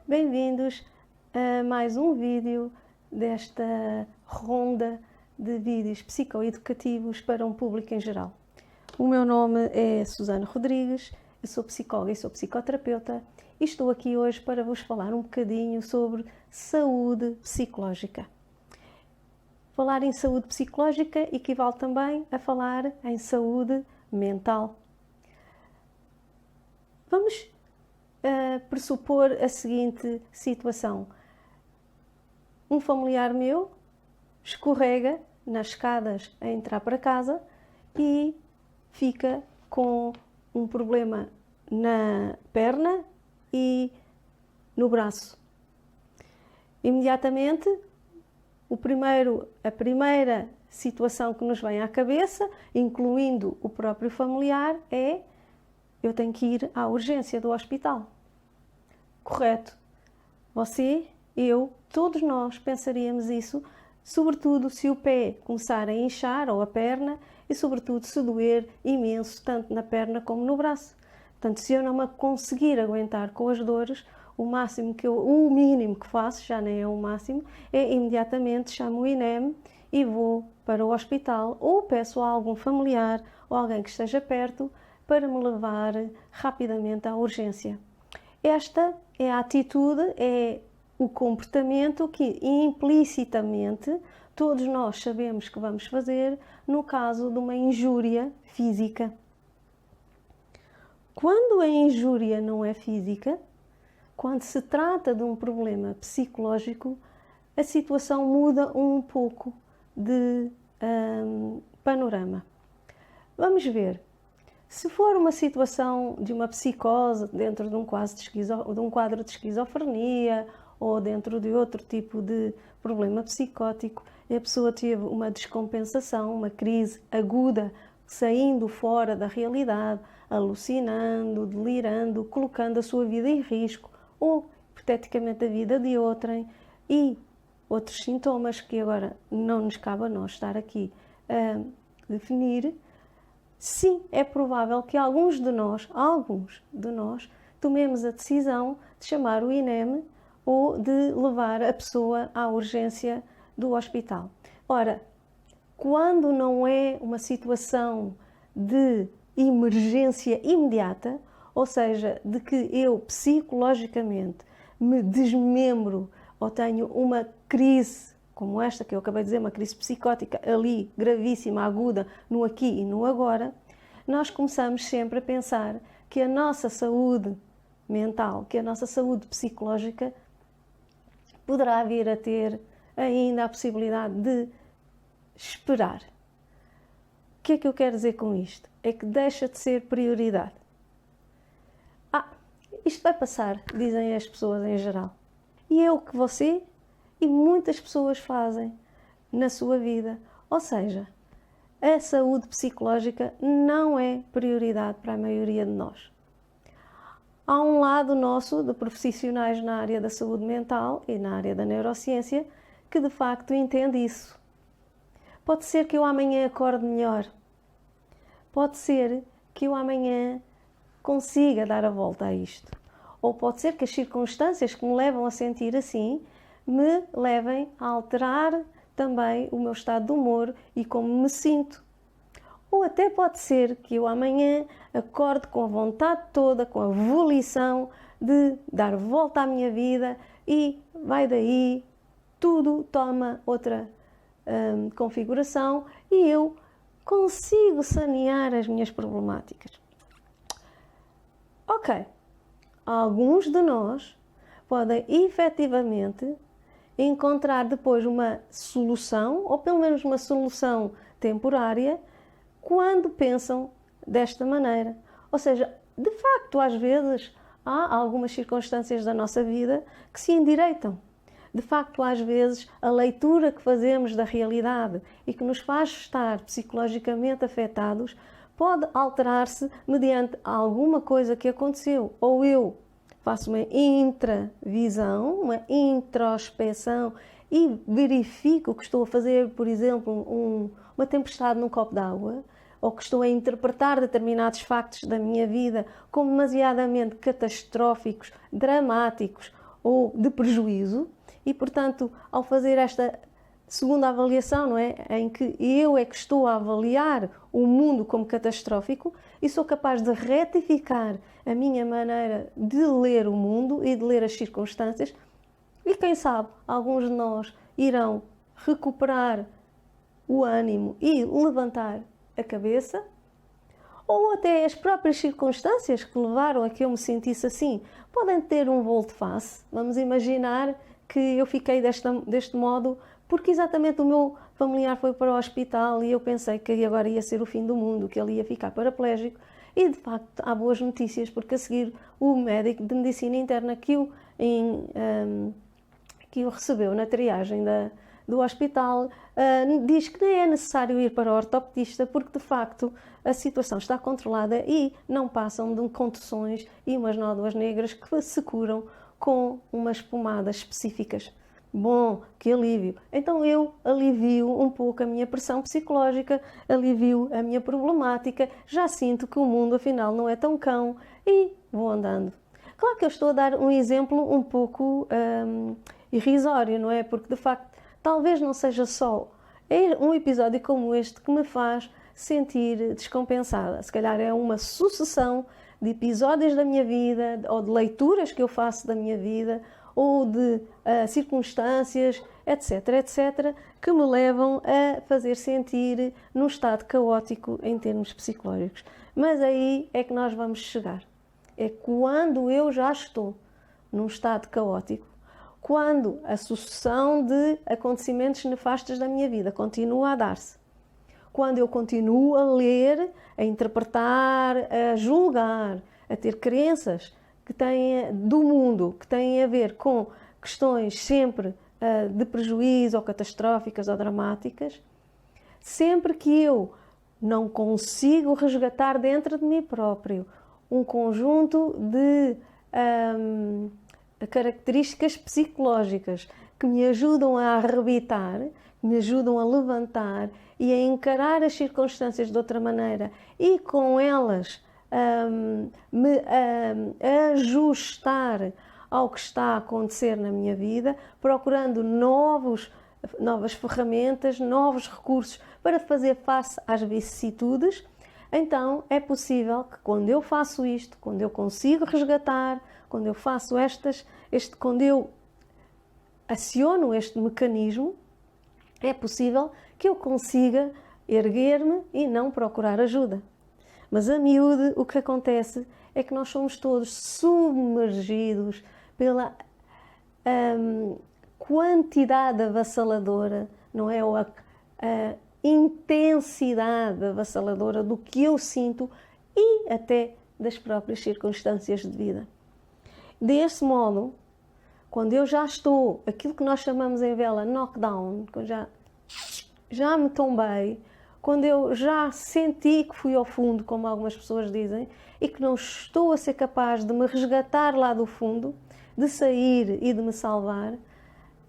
Bem-vindos a mais um vídeo desta ronda de vídeos psicoeducativos para um público em geral. O meu nome é Susana Rodrigues, eu sou psicóloga e sou psicoterapeuta e estou aqui hoje para vos falar um bocadinho sobre saúde psicológica. Falar em saúde psicológica equivale também a falar em saúde mental. Vamos pressupor a seguinte situação. Um familiar meu escorrega nas escadas a entrar para casa e fica com um problema na perna e no braço. Imediatamente, a primeira situação que nos vem à cabeça, incluindo o próprio familiar, é: eu tenho que ir à urgência do hospital. Correto. Você, eu, todos nós pensaríamos isso, sobretudo se o pé começar a inchar ou a perna e sobretudo se doer imenso, tanto na perna como no braço. Portanto, se eu não me conseguir aguentar com as dores, o mínimo que faço, já nem é o máximo, é imediatamente chamo o INEM e vou para o hospital ou peço a algum familiar ou alguém que esteja perto para me levar rapidamente à urgência. Esta é a atitude, é o comportamento que implicitamente todos nós sabemos que vamos fazer no caso de uma injúria física. Quando a injúria não é física, quando se trata de um problema psicológico, a situação muda um pouco de panorama. Vamos ver. Se for uma situação de uma psicose dentro de um quadro de esquizofrenia ou dentro de outro tipo de problema psicótico, a pessoa teve uma descompensação, uma crise aguda, saindo fora da realidade, alucinando, delirando, colocando a sua vida em risco ou, hipoteticamente, a vida de outrem e outros sintomas que agora não nos cabe a nós estar aqui a definir. Sim, é provável que alguns de nós tomemos a decisão de chamar o INEM ou de levar a pessoa à urgência do hospital. Ora, quando não é uma situação de emergência imediata, ou seja, de que eu psicologicamente me desmembro ou tenho uma crise como esta que eu acabei de dizer, uma crise psicótica ali, gravíssima, aguda, no aqui e no agora, nós começamos sempre a pensar que a nossa saúde mental, que a nossa saúde psicológica poderá vir a ter ainda a possibilidade de esperar. O que é que eu quero dizer com isto? É que deixa de ser prioridade. Isto vai passar, dizem as pessoas em geral. E é o que você e muitas pessoas fazem na sua vida. Ou seja, a saúde psicológica não é prioridade para a maioria de nós. Há um lado nosso, de profissionais na área da saúde mental e na área da neurociência, que de facto entende isso. Pode ser que eu amanhã acorde melhor. Pode ser que eu amanhã consiga dar a volta a isto. Ou pode ser que as circunstâncias que me levam a sentir assim me levem a alterar também o meu estado de humor e como me sinto. Ou até pode ser que eu amanhã acorde com a vontade toda, com a volição de dar volta à minha vida e vai daí, tudo toma outra configuração e eu consigo sanear as minhas problemáticas. Ok, alguns de nós podem efetivamente encontrar depois uma solução, ou pelo menos uma solução temporária, quando pensam desta maneira. Ou seja, de facto, às vezes, há algumas circunstâncias da nossa vida que se endireitam. De facto, às vezes, a leitura que fazemos da realidade e que nos faz estar psicologicamente afetados pode alterar-se mediante alguma coisa que aconteceu. Ou eu faço uma intravisão, uma introspeção e verifico que estou a fazer, por exemplo, uma tempestade num copo d'água, ou que estou a interpretar determinados factos da minha vida como demasiadamente catastróficos, dramáticos ou de prejuízo, e portanto, ao fazer esta segunda avaliação, não é? Em que eu é que estou a avaliar o mundo como catastrófico e sou capaz de retificar a minha maneira de ler o mundo e de ler as circunstâncias, e quem sabe, alguns de nós irão recuperar o ânimo e levantar a cabeça, ou até as próprias circunstâncias que levaram a que eu me sentisse assim podem ter um volte-face. Vamos imaginar que eu fiquei deste modo porque exatamente o meu familiar foi para o hospital e eu pensei que agora ia ser o fim do mundo, que ele ia ficar paraplégico, e de facto há boas notícias, porque a seguir o médico de medicina interna que o recebeu na triagem do hospital diz que nem é necessário ir para o ortopedista, porque de facto a situação está controlada e não passam de contusões e umas nódoas negras que se curam com umas pomadas específicas. Bom, que alívio! Então eu alivio um pouco a minha pressão psicológica, alivio a minha problemática, já sinto que o mundo afinal não é tão cão e vou andando. Claro que eu estou a dar um exemplo um pouco irrisório, não é? Porque de facto talvez não seja só um episódio como este que me faz sentir descompensada. Se calhar é uma sucessão de episódios da minha vida ou de leituras que eu faço da minha vida ou de circunstâncias, etc, etc, que me levam a fazer sentir num estado caótico em termos psicológicos. Mas aí é que nós vamos chegar. É quando eu já estou num estado caótico, quando a sucessão de acontecimentos nefastos da minha vida continua a dar-se, quando eu continuo a ler, a interpretar, a julgar, a ter crenças que têm do mundo, que têm a ver com questões sempre de prejuízo ou catastróficas ou dramáticas, sempre que eu não consigo resgatar dentro de mim próprio um conjunto de características psicológicas que me ajudam a arrebitar, que me ajudam a levantar e a encarar as circunstâncias de outra maneira e com elas me ajustar ao que está a acontecer na minha vida, procurando novas ferramentas, novos recursos para fazer face às vicissitudes. Então é possível que quando eu faço isto, quando eu consigo resgatar, quando eu faço quando eu aciono este mecanismo, é possível que eu consiga erguer-me e não procurar ajuda. Mas a miúde, o que acontece é que nós somos todos submergidos pela quantidade avassaladora, não é? Ou a intensidade avassaladora do que eu sinto e até das próprias circunstâncias de vida. Desse modo, quando eu já estou, aquilo que nós chamamos em vela knockdown, quando já me tombei, quando eu já senti que fui ao fundo, como algumas pessoas dizem, e que não estou a ser capaz de me resgatar lá do fundo, de sair e de me salvar,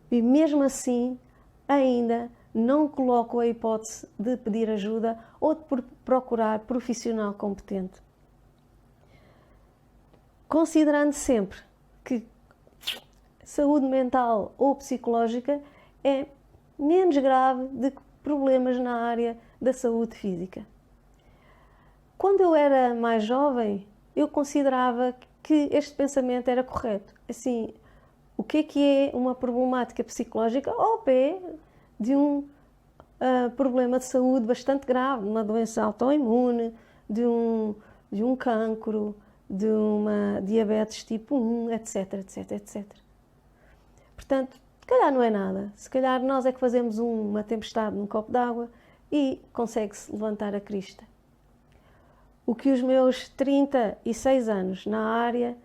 e mesmo assim ainda não coloco a hipótese de pedir ajuda ou de procurar profissional competente. Considerando sempre que saúde mental ou psicológica é menos grave do que problemas na área da saúde física. Quando eu era mais jovem, eu considerava que este pensamento era correto. Assim, o que é uma problemática psicológica ao pé de um problema de saúde bastante grave, uma doença autoimune, de um cancro, de uma diabetes tipo 1, etc, etc, etc. Portanto, se calhar não é nada. Se calhar nós é que fazemos uma tempestade num copo d'água e consegue-se levantar a crista. O que os meus 36 anos na área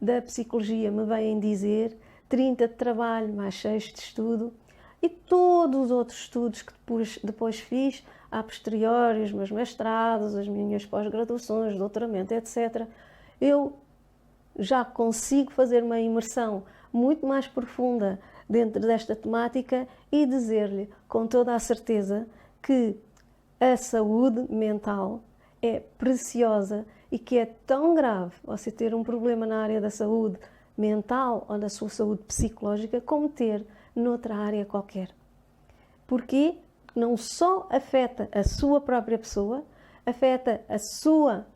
da psicologia me vêm dizer, 30 de trabalho mais 6 de estudo e todos os outros estudos que depois fiz a posteriori, os meus mestrados, as minhas pós-graduações, doutoramento, etc., eu já consigo fazer uma imersão muito mais profunda dentro desta temática e dizer-lhe com toda a certeza que a saúde mental é preciosa e que é tão grave você ter um problema na área da saúde mental ou da sua saúde psicológica como ter noutra área qualquer. Porque não só afeta a sua própria pessoa, afeta a sua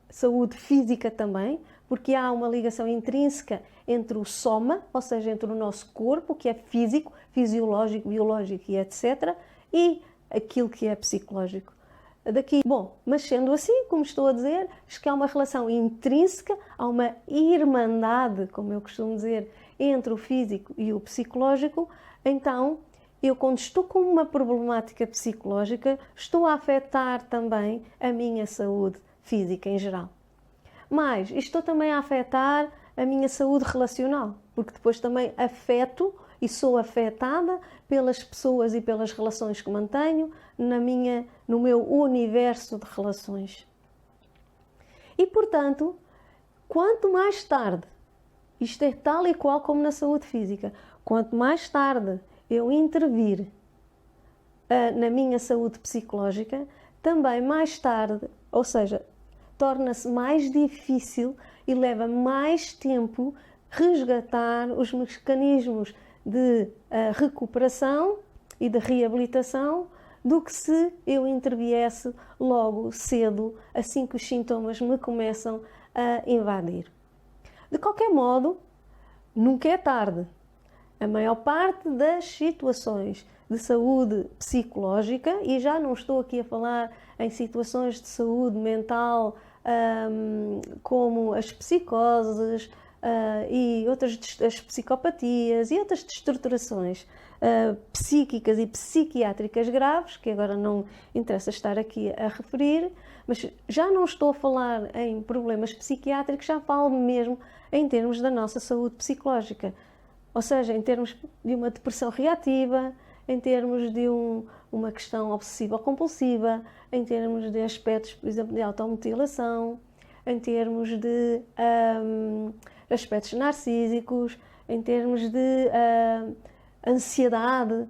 saúde física também, porque há uma ligação intrínseca entre o soma, ou seja, entre o nosso corpo, que é físico, fisiológico, biológico e etc., e aquilo que é psicológico. Bom, mas sendo assim, como estou a dizer, acho que há uma relação intrínseca, há uma irmandade, como eu costumo dizer, entre o físico e o psicológico. Então, eu quando estou com uma problemática psicológica, estou a afetar também a minha saúde física em geral. Mas estou também a afetar a minha saúde relacional, porque depois também afeto e sou afetada pelas pessoas e pelas relações que mantenho no meu universo de relações. E, portanto, quanto mais tarde, isto é tal e qual como na saúde física, quanto mais tarde eu intervir na minha saúde psicológica, também mais tarde, ou seja, torna-se mais difícil e leva mais tempo resgatar os mecanismos de recuperação e de reabilitação do que se eu interviesse logo cedo, assim que os sintomas me começam a invadir. De qualquer modo, nunca é tarde. A maior parte das situações de saúde psicológica, e já não estou aqui a falar em situações de saúde mental, como as psicoses e as psicopatias e outras destruturações psíquicas e psiquiátricas graves, que agora não interessa estar aqui a referir, mas já não estou a falar em problemas psiquiátricos, já falo mesmo em termos da nossa saúde psicológica. Ou seja, em termos de uma depressão reativa, em termos de uma questão obsessiva-compulsiva, em termos de aspectos, por exemplo, de automutilação, em termos de aspectos narcísicos, em termos de ansiedade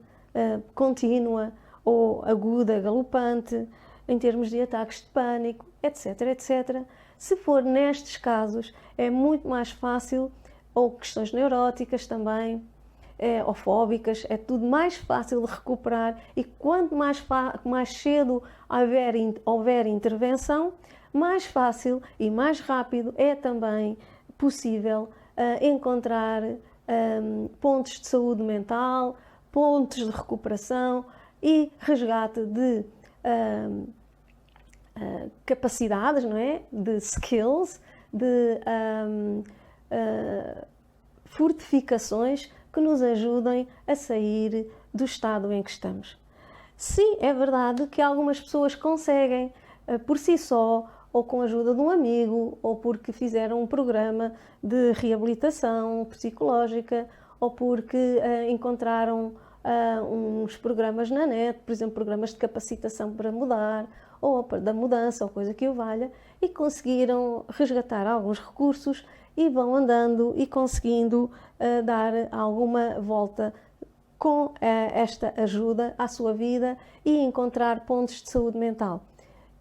contínua ou aguda, galopante, em termos de ataques de pânico, etc, etc. Se for nestes casos, é muito mais fácil, ou questões neuróticas também, ou fóbicas, é tudo mais fácil de recuperar e quanto mais cedo houver intervenção, mais fácil e mais rápido é também possível encontrar pontos de saúde mental, pontos de recuperação e resgate de capacidades, não é? De skills, de fortificações que nos ajudem a sair do estado em que estamos. Sim, é verdade que algumas pessoas conseguem por si só, ou com a ajuda de um amigo, ou porque fizeram um programa de reabilitação psicológica, ou porque encontraram uns programas na net, por exemplo, programas de capacitação para mudar, ou da mudança, ou coisa que o valha, e conseguiram resgatar alguns recursos e vão andando e conseguindo dar alguma volta com esta ajuda à sua vida e encontrar pontos de saúde mental.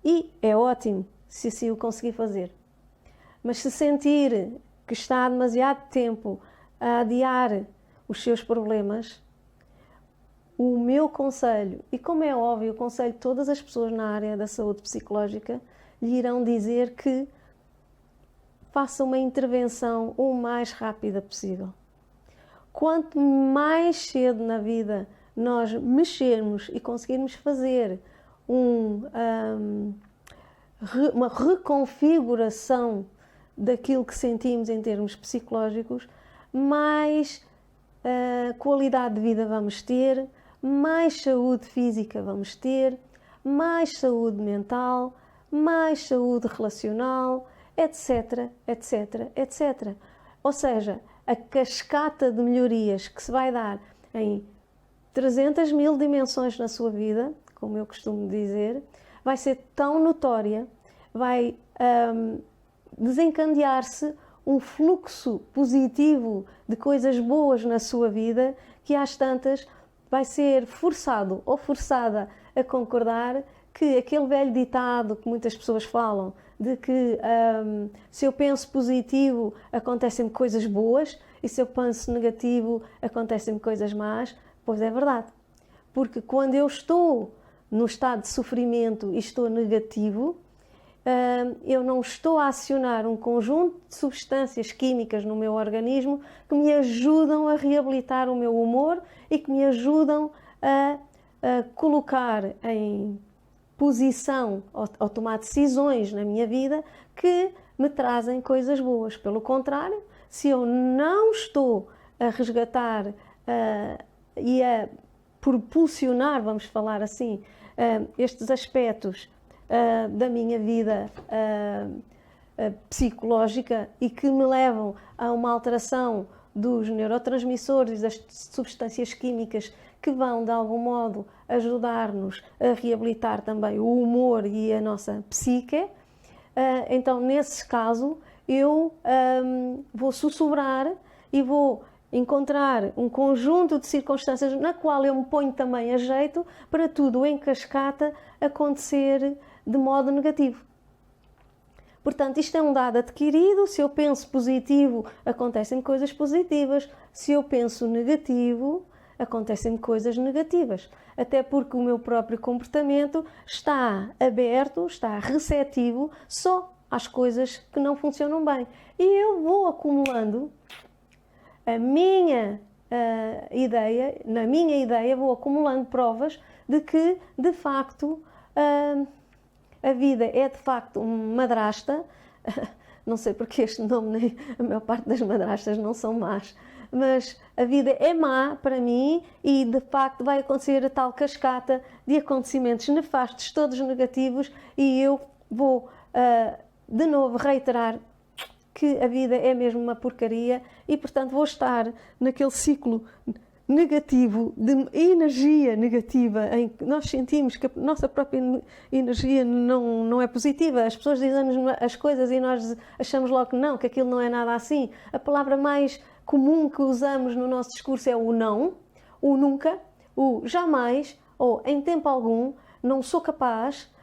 E é ótimo se assim o conseguir fazer. Mas se sentir que está há demasiado tempo a adiar os seus problemas, o meu conselho, e como é óbvio, o conselho de todas as pessoas na área da saúde psicológica, lhe irão dizer que faça uma intervenção o mais rápida possível. Quanto mais cedo na vida nós mexermos e conseguirmos fazer uma reconfiguração daquilo que sentimos em termos psicológicos, mais qualidade de vida vamos ter, mais saúde física vamos ter, mais saúde mental, mais saúde relacional, etc, etc, etc. Ou seja, a cascata de melhorias que se vai dar em 300 mil dimensões na sua vida, como eu costumo dizer, vai ser tão notória, vai desencadear-se um fluxo positivo de coisas boas na sua vida que às tantas vai ser forçado ou forçada a concordar que aquele velho ditado que muitas pessoas falam, de que se eu penso positivo acontecem-me coisas boas e se eu penso negativo acontecem-me coisas más, pois é verdade. Porque quando eu estou no estado de sofrimento e estou negativo, eu não estou a acionar um conjunto de substâncias químicas no meu organismo que me ajudam a reabilitar o meu humor e que me ajudam a colocar em posição ou tomar decisões na minha vida que me trazem coisas boas. Pelo contrário, se eu não estou a resgatar e a propulsionar, vamos falar assim, estes aspectos da minha vida psicológica e que me levam a uma alteração dos neurotransmissores e das substâncias químicas que vão, de algum modo, ajudar-nos a reabilitar também o humor e a nossa psique, então, nesse caso, eu vou sussurrar e vou encontrar um conjunto de circunstâncias na qual eu me ponho também a jeito para tudo em cascata acontecer de modo negativo. Portanto, isto é um dado adquirido. Se eu penso positivo, acontecem coisas positivas. Se eu penso negativo, acontecem coisas negativas. Até porque o meu próprio comportamento está aberto, está receptivo só às coisas que não funcionam bem. E eu vou acumulando a minha ideia, na minha ideia, vou acumulando provas de que, de facto, a vida é de facto uma madrasta. Não sei porque este nome, a maior parte das madrastas não são más, mas a vida é má para mim e de facto vai acontecer a tal cascata de acontecimentos nefastos, todos negativos, e eu vou de novo reiterar que a vida é mesmo uma porcaria e, portanto, vou estar naquele ciclo negativo, de energia negativa, em que nós sentimos que a nossa própria energia não é positiva. As pessoas dizem-nos as coisas e nós achamos logo que não, que aquilo não é nada assim. A palavra mais comum que usamos no nosso discurso é o não, o nunca, o jamais, ou em tempo algum, não sou capaz,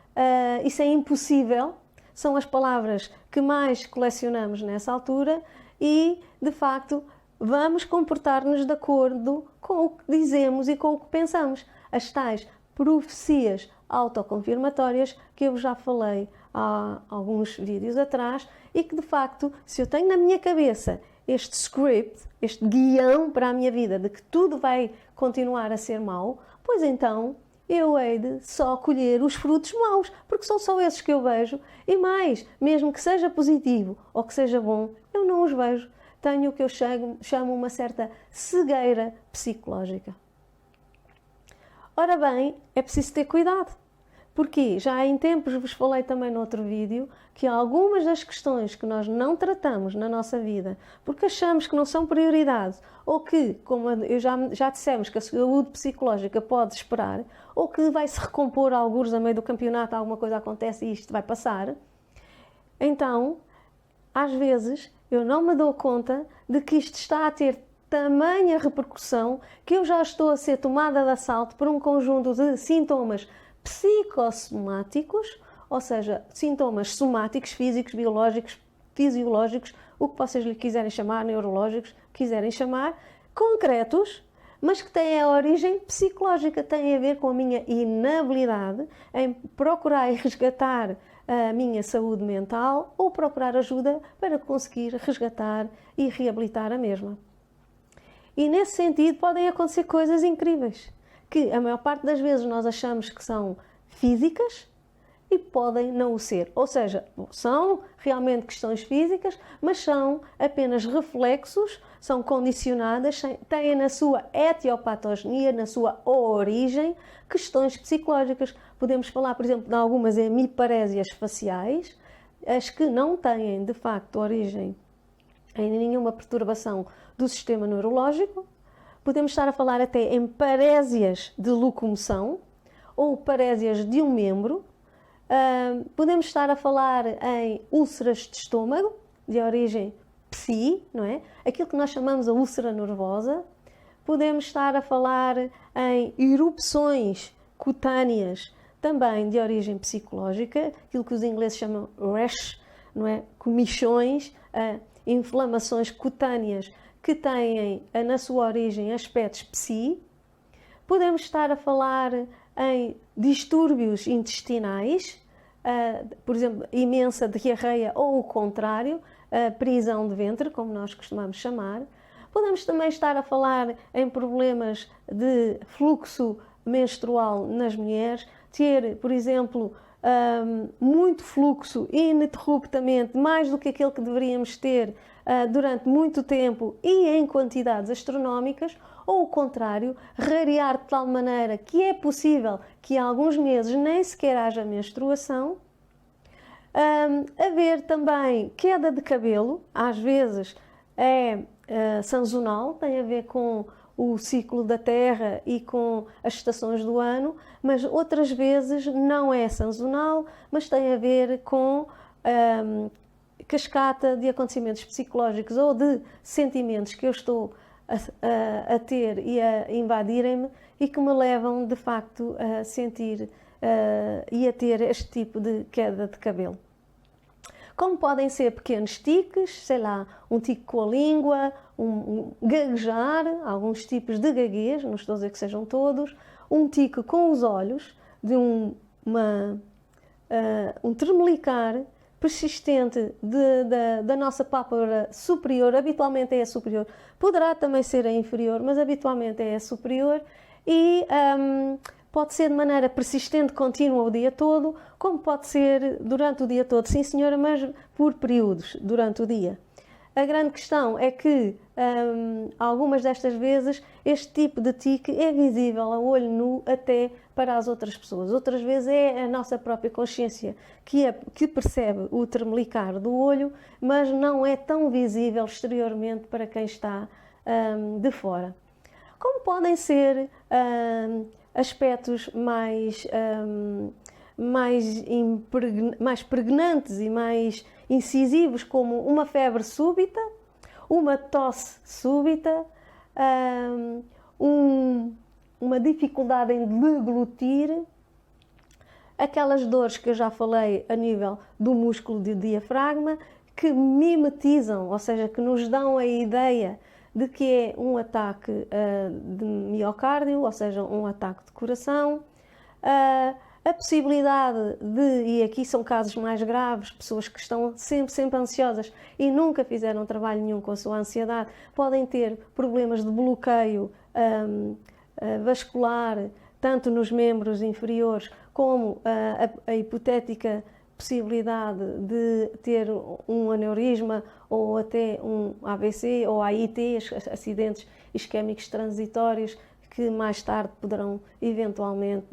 isso é impossível. São as palavras que mais colecionamos nessa altura e, de facto, vamos comportar-nos de acordo com o que dizemos e com o que pensamos. As tais profecias autoconfirmatórias que eu já falei há alguns vídeos atrás e que, de facto, se eu tenho na minha cabeça este script, este guião para a minha vida de que tudo vai continuar a ser mau, pois então eu hei de só colher os frutos maus, porque são só esses que eu vejo, e mais, mesmo que seja positivo ou que seja bom, eu não os vejo. Tenho o que eu chamo uma certa cegueira psicológica. Ora bem, é preciso ter cuidado, porque já em tempos vos falei também no outro vídeo que algumas das questões que nós não tratamos na nossa vida, porque achamos que não são prioridade, ou que, como já dissemos, que a saúde psicológica pode esperar, ou que vai se recompor algures a meio do campeonato, alguma coisa acontece e isto vai passar, então, às vezes, eu não me dou conta de que isto está a ter tamanha repercussão que eu já estou a ser tomada de assalto por um conjunto de sintomas psicossomáticos, ou seja, sintomas somáticos, físicos, biológicos, fisiológicos, o que vocês lhe quiserem chamar, neurológicos, quiserem chamar, concretos, mas que têm a origem psicológica, têm a ver com a minha inabilidade em procurar e resgatar a minha saúde mental ou procurar ajuda para conseguir resgatar e reabilitar a mesma. E nesse sentido podem acontecer coisas incríveis, que a maior parte das vezes nós achamos que são físicas e podem não o ser. Ou seja, são realmente questões físicas, mas são apenas reflexos, são condicionadas, têm na sua etiopatogenia, na sua origem, questões psicológicas. Podemos falar, por exemplo, de algumas hemiparésias faciais, as que não têm, de facto, origem em nenhuma perturbação do sistema neurológico. Podemos estar a falar até em parésias de locomoção ou parésias de um membro. Podemos estar a falar em úlceras de estômago, de origem psi, não é? Aquilo que nós chamamos a úlcera nervosa. Podemos estar a falar em erupções cutâneas, também de origem psicológica, aquilo que os ingleses chamam rash, não é? Comichões, inflamações cutâneas que têm na sua origem aspectos psi. Podemos estar a falar em distúrbios intestinais, por exemplo, imensa diarreia ou o contrário, prisão de ventre, como nós costumamos chamar. Podemos também estar a falar em problemas de fluxo menstrual nas mulheres, ter, por exemplo, muito fluxo ininterruptamente, mais do que aquele que deveríamos ter durante muito tempo e em quantidades astronómicas, ou o contrário, rarear de tal maneira que é possível que há alguns meses nem sequer haja menstruação. Haver também queda de cabelo, às vezes é sazonal, tem a ver com o ciclo da Terra e com as estações do ano, mas outras vezes não é sazonal, mas tem a ver com cascata de acontecimentos psicológicos ou de sentimentos que eu estou a ter e a invadirem-me e que me levam de facto a sentir e a ter este tipo de queda de cabelo. Como podem ser pequenos tiques, sei lá, um tique com a língua, um gaguejar, alguns tipos de gaguez, não estou a dizer que sejam todos, um tique com os olhos, de um tremelicar persistente da nossa pálpebra superior, habitualmente é a superior, poderá também ser a inferior, mas habitualmente é a superior, e pode ser de maneira persistente, contínua o dia todo, como pode ser durante o dia todo, sim senhora, mas por períodos durante o dia. A grande questão é que algumas destas vezes este tipo de tique é visível a olho nu até para as outras pessoas. Outras vezes é a nossa própria consciência que percebe o tremelicar do olho, mas não é tão visível exteriormente para quem está de fora. Como podem ser aspectos mais pregnantes e mais incisivos, como uma febre súbita, uma tosse súbita, uma dificuldade em deglutir, aquelas dores que eu já falei a nível do músculo de diafragma, que mimetizam, ou seja, que nos dão a ideia de que é um ataque de miocárdio, ou seja, um ataque de coração. A possibilidade de, e aqui são casos mais graves, pessoas que estão sempre ansiosas e nunca fizeram trabalho nenhum com a sua ansiedade, podem ter problemas de bloqueio vascular, tanto nos membros inferiores, como a hipotética possibilidade de ter um aneurisma ou até um AVC ou AIT, acidentes isquémicos transitórios, que mais tarde poderão eventualmente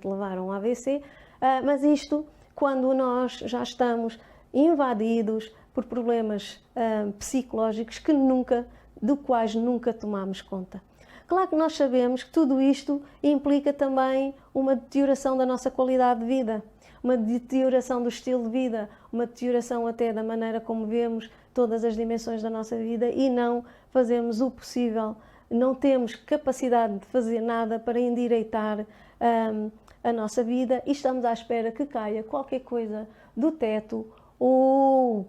levar a um AVC, mas isto quando nós já estamos invadidos por problemas psicológicos do quais nunca tomamos conta. Claro que nós sabemos que tudo isto implica também uma deterioração da nossa qualidade de vida, uma deterioração do estilo de vida, uma deterioração até da maneira como vemos todas as dimensões da nossa vida e não fazemos o possível. Não temos capacidade de fazer nada para endireitar a nossa vida e estamos à espera que caia qualquer coisa do teto ou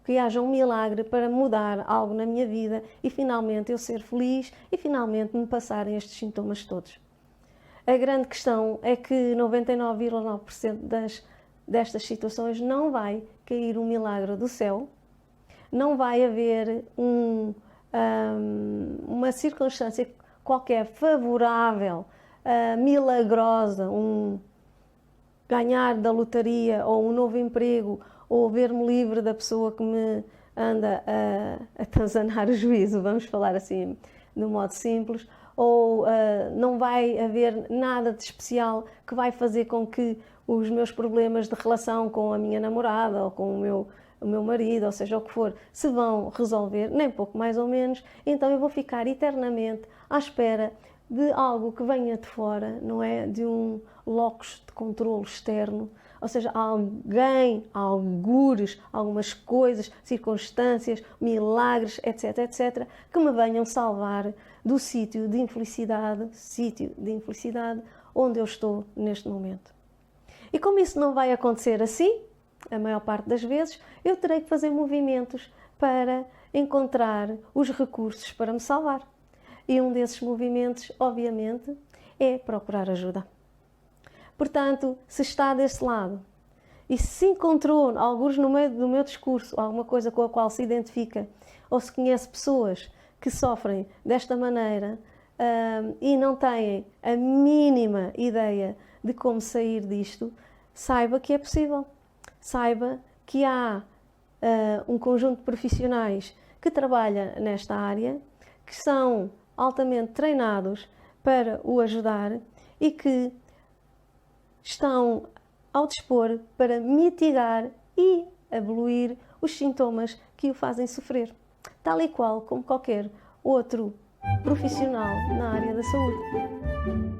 que haja um milagre para mudar algo na minha vida e finalmente eu ser feliz e finalmente me passarem estes sintomas todos. A grande questão é que 99,9% destas situações não vai cair um milagre do céu, não vai haver uma circunstância qualquer favorável, milagrosa, ganhar da lotaria ou um novo emprego ou ver-me livre da pessoa que me anda a tanzanar o juízo, vamos falar assim de um modo simples, ou não vai haver nada de especial que vai fazer com que os meus problemas de relação com a minha namorada ou com o meu marido, ou seja, o que for, se vão resolver, nem pouco mais ou menos, então eu vou ficar eternamente à espera de algo que venha de fora, não é? De um locus de controle externo, ou seja, alguém, algures, algumas coisas, circunstâncias, milagres, etc, etc, que me venham salvar do sítio de infelicidade onde eu estou neste momento. E como isso não vai acontecer assim, a maior parte das vezes, eu terei que fazer movimentos para encontrar os recursos para me salvar. E um desses movimentos, obviamente, é procurar ajuda. Portanto, se está desse lado e se encontrou, alguns no meio do meu discurso, alguma coisa com a qual se identifica, ou se conhece pessoas que sofrem desta maneira e não têm a mínima ideia de como sair disto, saiba que é possível. Saiba que há um conjunto de profissionais que trabalha nesta área, que são altamente treinados para o ajudar e que estão ao dispor para mitigar e abolir os sintomas que o fazem sofrer, tal e qual como qualquer outro profissional na área da saúde.